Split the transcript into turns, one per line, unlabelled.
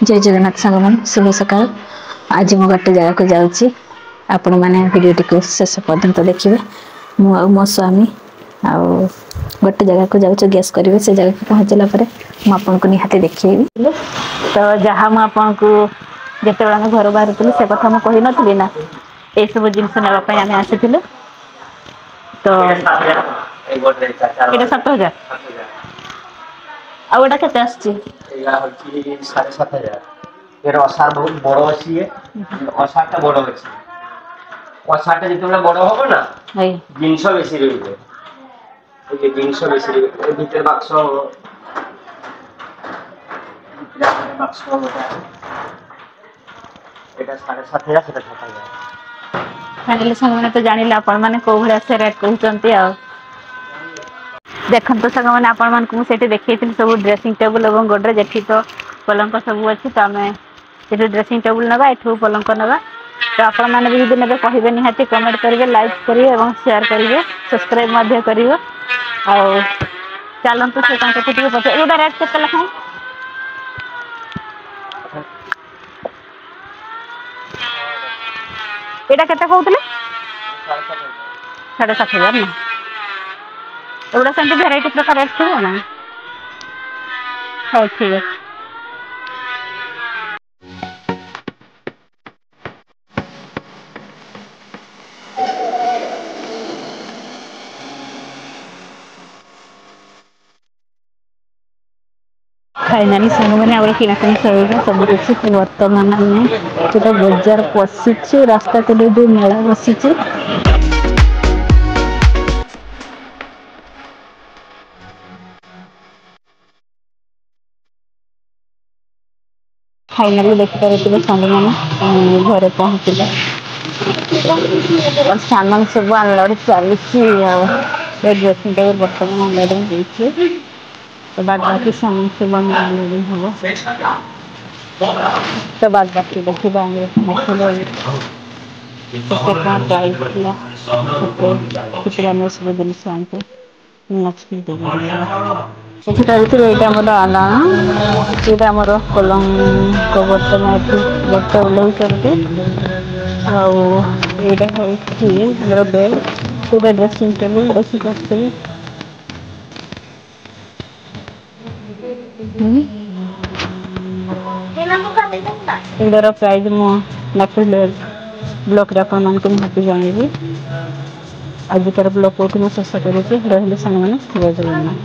जय जगन्नाथ सागमान शुभ सकाल। आज मु गोटे जगह को जाऊँगी आपण मैंने भिडियोटी को शेष पर्यंत देखिए। मु आ मो स्वामी आ गोटे जगह को जाऊँ गैस करेंगे से जगह को पहुँचला मुझे निहाती देखी तो जहाँ मुझे जिते घर बाहर से कथा मुझे कही नी ना ये सब जिनस नापी आम आसी तो ये 7,000 आउटा के
साढ़े 7,000 ये असार बहुत बड़ अच्छी असार बड़ अच्छी असार जो बड़ हम ना जिनस बेसी रही जिनस बेसी भर बाक्स साढ़े 7,000 से 7,000
फाइनली सारे तो जानिले आपण मैंने कौ भाया से रेट कहते देखो तो साग मैंने आपण मानक देखी सब ड्रेसिंग टेबुल और गोडरेज एठी तो पलंक सब अच्छी तो आम ये ड्रेसिंग टेबुल ना एठू पलंक ना तो आपण मैंने भी दिन कहे निहाती कमेंट करेंगे लाइक करेंगे और शेयर करेंगे सब्सक्राइब करेंगे आउ चलतु से पचार ये रेट के लखाएं यहाँ के कहते 7,500 ना एगुड़ा से भेराइटी प्रकार रेट थी ना हाँ ठीक है। फाइनाली सांग मैंने किनाकिनी सर सब किसी बर्तमान जो बजार पशिचे रास्ता कड़े जो मेला बसीचे फाइनाली देखिए सांग मैंने घरे पहुँचला और सामान सब अनलोड चली ड्रेसिंग टेबल बर्तमान अनलोडिंग तो बाद बाकी सामान सब अनलोडिंग हम तो बाद बाकी देखिए सब जिनस आमको ये आला ये पलंग बर्तमान गोटे ओल्लैचंदी आर बेड पूरा ड्रेसिंग टेबुल देखिए इधर प्राइज मुझे ब्लॉक निहाती जानवी आजिकार ब्लॉक को शेष करें रही सामने जय जगन्नाथ।